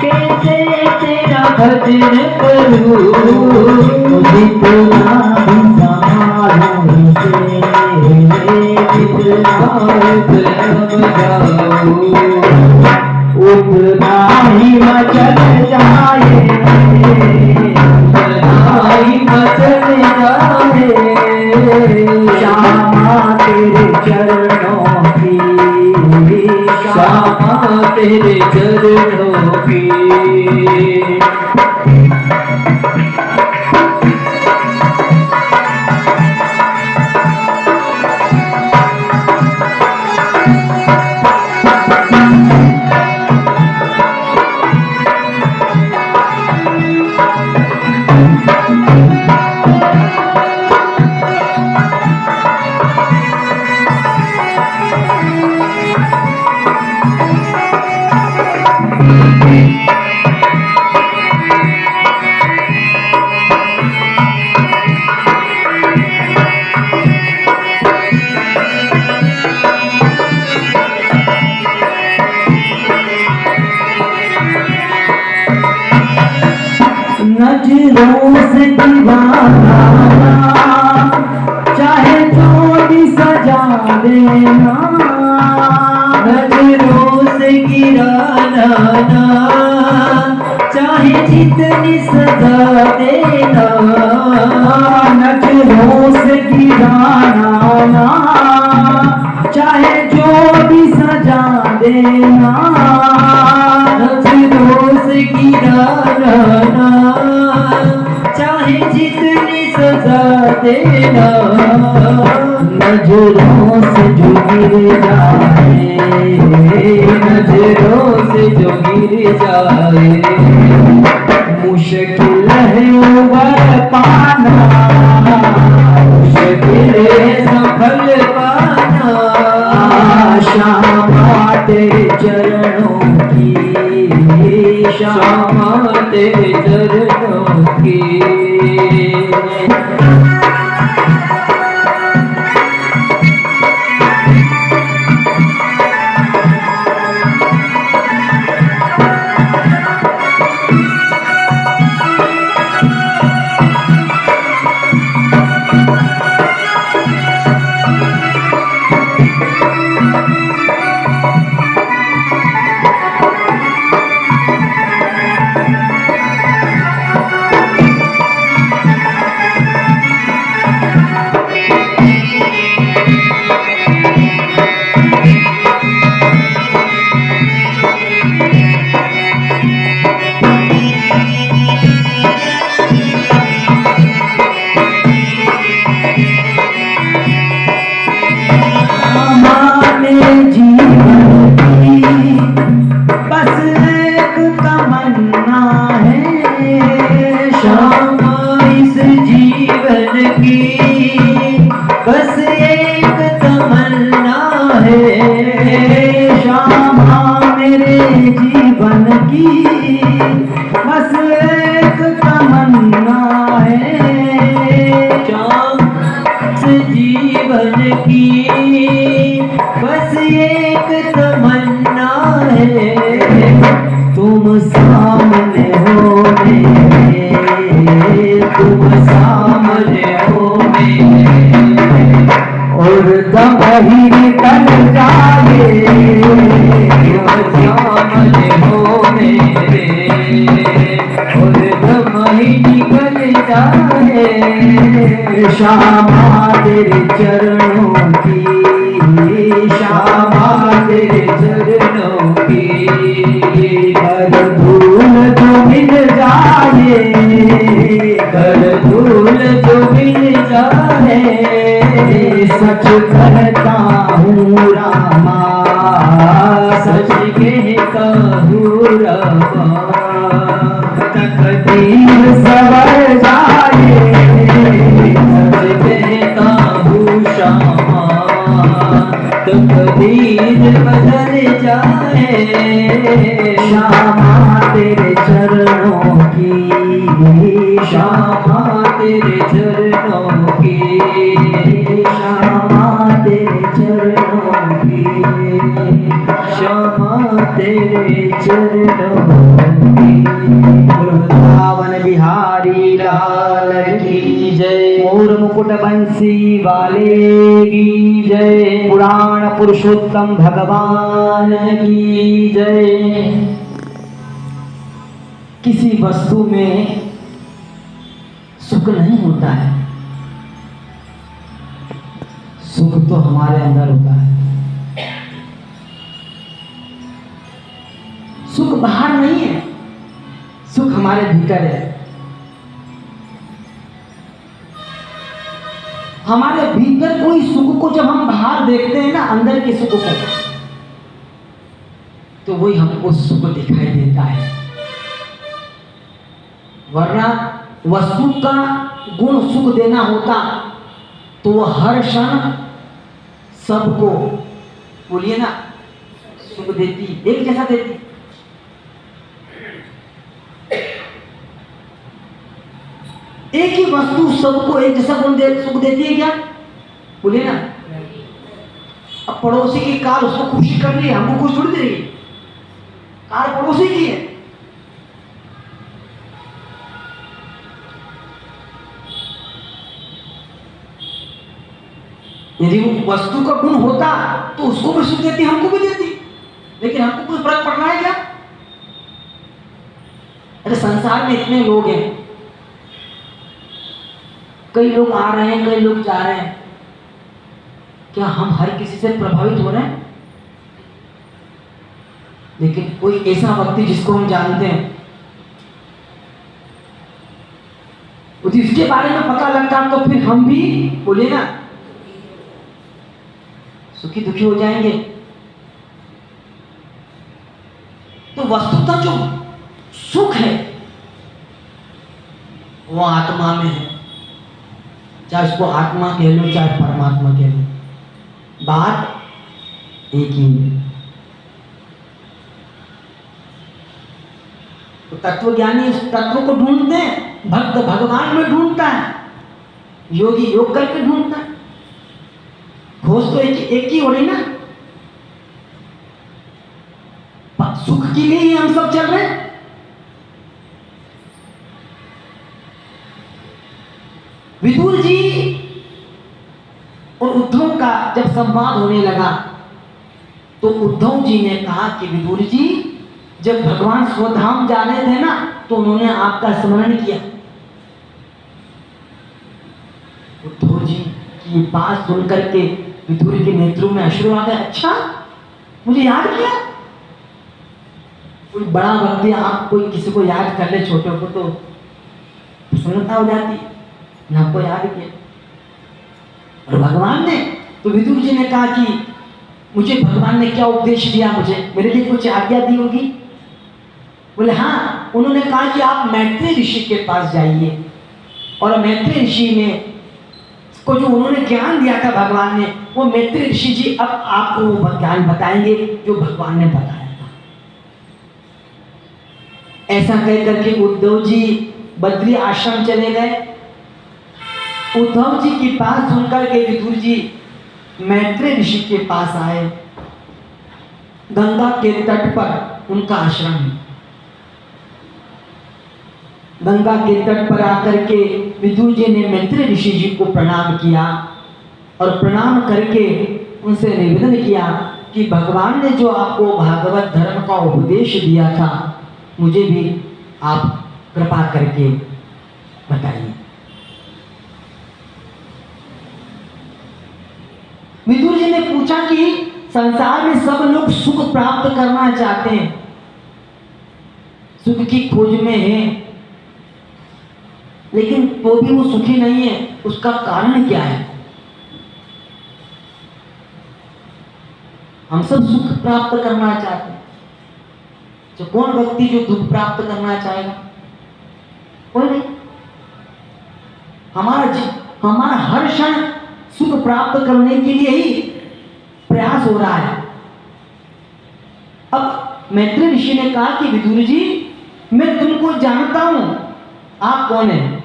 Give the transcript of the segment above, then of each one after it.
कैसे तेरा भजन करूं, जितना भी संभालूं से, जितना प्रेम गाऊं, उतना ही मचल जाए, उतना ही मचल जाए श्यामा तेरे चरणों की, श्यामा तेरे चरणों की। नजरों से दीवाना चाहे जो भी सजा देना, नजरों से गिराना ना, चाहे जितनी सजा देना, नजरों से गिराना ना, चाहे जो भी सजा देना, नजरों से गिराना ना, चाहे जितनी सजा देना, नजरों से जो गिर जाए, नजरों से जो गिर जाए, मुश्किल है उबर पाना, मुश्किल है सफल पाना, श्यामा तेरे चरणों की, श्यामा तेरे चरणों की। बस एक तमन्ना है, श्यामा मेरे जीवन की, बस एक तमन्ना है, श्यामा जीवन की, बस एक तमन्ना है, तुम सामने हो मेरे, तुम सामने हो मेरे, और दम ही निकल जाए, सामने हो मेरे, और दम ही निकल जाए श्यामा तेरे चरणों की, श्यामा तेरे चरणों की। हर धूल जो मिल जाए, हर धूल जो मिल जाए, सच कहता हूँ रामा, सच कहता हूँ रामा, तकदीर सवर जाए, सच कहता हूँ श्यामा, तकदीर बदल जाए श्यामा तेरे चरणों की, श्यामा तेरे चरणों की, श्यामा तेरे चरणों की, श्यामा तेरे वृंदावन बिहारी लाल की जय। मोर मुकुट बंसी वाले की जय। पुराण पुरुषोत्तम भगवान की जय। किसी वस्तु में सुख नहीं होता है, सुख तो हमारे अंदर होता है। सुख बाहर नहीं है, सुख हमारे भीतर है। हमारे भीतर कोई सुख को जब हम बाहर देखते हैं ना, अंदर के सुख को, तो वही हमको सुख दिखाई देता है। वरना वस्तु का गुण सुख देना होता तो वह हर क्षण सबको, बोलिए ना, सुख देती, एक जैसा देती। एक ही वस्तु सबको एक जैसा गुण सुख देती है क्या? बोलिए ना। अब पड़ोसी की कार उसको खुशी कर रही है, हमको खुश थोड़ी दे रही है, कार पड़ोसी की है। यदि वो वस्तु का गुण होता तो उसको भी सुख देती, हमको भी देती, लेकिन हमको कुछ फर्क पड़ रहा है क्या? अरे संसार में इतने लोग हैं, कई लोग आ रहे हैं, कई लोग जा रहे हैं, क्या हम हर किसी से प्रभावित हो रहे हैं? लेकिन कोई ऐसा व्यक्ति जिसको हम जानते हैं, यदि उसके बारे में पता लगता तो फिर हम भी, बोलिए ना, सुखी दुखी हो जाएंगे। तो वस्तुतः जो सुख है वो आत्मा में है, चाहे उसको आत्मा कह लो चाहे परमात्मा कह लो, बात एक ही है। तो तत्वज्ञानी उस तत्व को ढूंढते हैं, भक्त भगवान में ढूंढता है, योगी योग करके ढूंढता है। खोज तो एक ही हो रही ना, सुख के लिए ही हम सब चल रहे हैं। विदुर जी और उद्धव का जब संवाद होने लगा तो उद्धव जी ने कहा कि विदुर जी, जब भगवान स्वधाम जा रहे थे ना तो उन्होंने आपका स्मरण किया। उद्धव जी की बात सुनकर के विदुर के नेत्रों में अश्रु आ गए। अच्छा, मुझे याद किया। कोई बड़ा व्यक्ति आप कोई किसी को याद कर ले, छोटे को, तो प्रसन्नता हो जाती, ना को याद किया। और भगवान ने, तो विदुर जी ने कहा कि मुझे भगवान ने क्या उपदेश दिया, मुझे मेरे लिए कुछ आज्ञा दी होगी। बोले हाँ, उन्होंने कहा कि आप मैत्रेय ऋषि के पास जाइए, और मैत्रेय ऋषि ने को जो उन्होंने ज्ञान दिया था भगवान ने, वो मैत्रेय ऋषि जी अब आपको वो ज्ञान बताएंगे जो भगवान ने बताया था। ऐसा कह करके उद्धव जी बद्री आश्रम चले गए। उद्धव जी की बात सुनकर के विदुर जी मैत्रेय ऋषि के पास आए। गंगा के तट पर उनका आश्रम है। गंगा के तट पर आकर के विदुर जी ने मैत्रेय ऋषि जी को प्रणाम किया, और प्रणाम करके उनसे निवेदन किया कि भगवान ने जो आपको भागवत धर्म का उपदेश दिया था, मुझे भी आप कृपा करके बताइए। विदुर जी ने पूछा कि संसार में सब लोग सुख प्राप्त करना चाहते हैं, सुख की खोज में हैं, लेकिन तो भी वो सुखी नहीं है, उसका कारण क्या है? हम सब सुख प्राप्त करना चाहते हैं, तो कौन व्यक्ति जो दुख प्राप्त करना चाहेगा? कोई नहीं। हमारा हर क्षण सुख प्राप्त करने के लिए ही प्रयास हो रहा है। अब मैत्रेय ऋषि ने कहा कि विदुर जी, मैं तुमको जानता हूं, आप कौन हैं?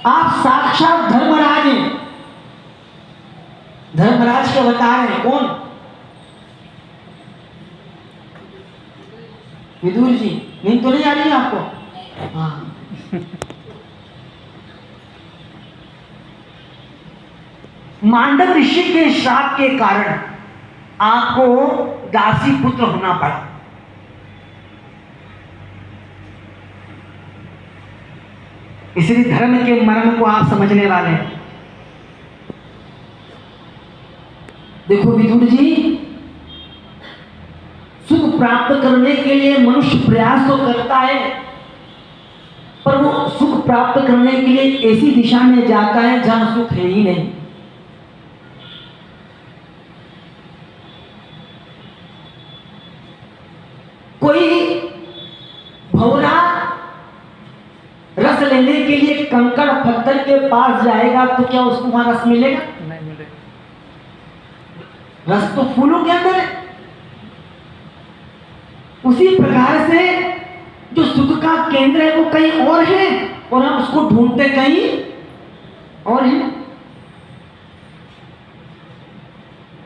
आप साक्षात धर्मराज हैं। धर्मराज को बता रहे हैं कौन? विदुर जी, नींद तो नहीं आ रही है आपको? हाँ। मांडव ऋषि के श्राप के कारण आपको दासी पुत्र होना पड़ा। इसलिए धर्म के मर्म को आप समझने वाले हैं। देखो विदुर जी, सुख प्राप्त करने के लिए मनुष्य प्रयास तो करता है, पर वो सुख प्राप्त करने के लिए ऐसी दिशा में जाता है जहां सुख है ही नहीं। कोई भौरा रस लेने के लिए कंकड़ पत्थर के पास जाएगा तो क्या उसको वहां रस मिलेगा? नहीं मिलेगा। रस तो फूलों के अंदर है। उसी प्रकार से जो सुख का केंद्र है वो कहीं और है और हम उसको ढूंढते कहीं और है।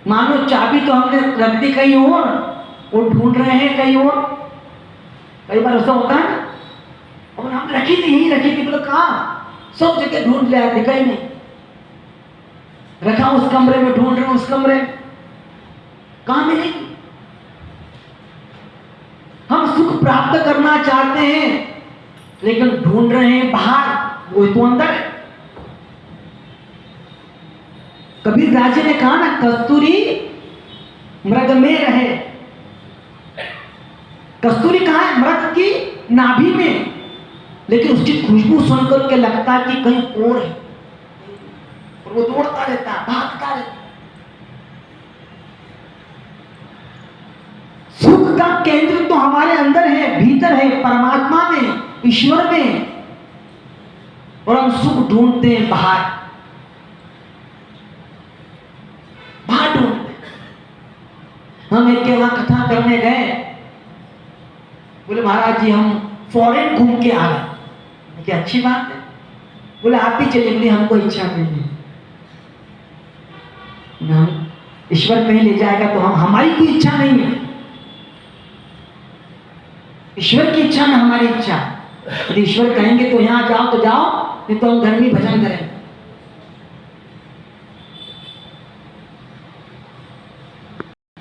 मानो चाबी तो हमने रख दी कहीं और ढूंढ रहे हैं कहीं और। कई बार ऐसा होता है, और हम रखी थी यही रखी थी, बोलो कहाँ? सब जगह ढूंढ लिया, दिखा ही नहीं। रखा उस कमरे में, ढूंढ रहे उस कमरे में, कहाँ मिलेगी? हम सुख प्राप्त करना चाहते हैं लेकिन ढूंढ रहे हैं बाहर, वो तो अंदर है। कबीर राजे ने कहा ना, कस्तूरी मृग में रहे। कस्तूरी कहाँ है? मृग की नाभि में, लेकिन उसकी खुशबू सुनकर के लगता है कि कहीं और है, और वो दौड़ता रहता है, भागता रहता है। सुख का केंद्र तो हमारे अंदर है, भीतर है, परमात्मा में, ईश्वर में, और हम सुख ढूंढते हैं बाहर ढूंढते। हम एक के वहां कथा करने गए, बोले महाराज जी हम फॉरेन घूम के आ गए। क्या अच्छी बात है। बोले आप भी चले? बोले हमको इच्छा नहीं है। हम ईश्वर कहीं ले जाएगा तो हम, हमारी कोई इच्छा नहीं है, ईश्वर की इच्छा में हमारी इच्छा। यदि ईश्वर कहेंगे तो यहाँ जाओ तो जाओ, नहीं तो हम घर में भजन करें।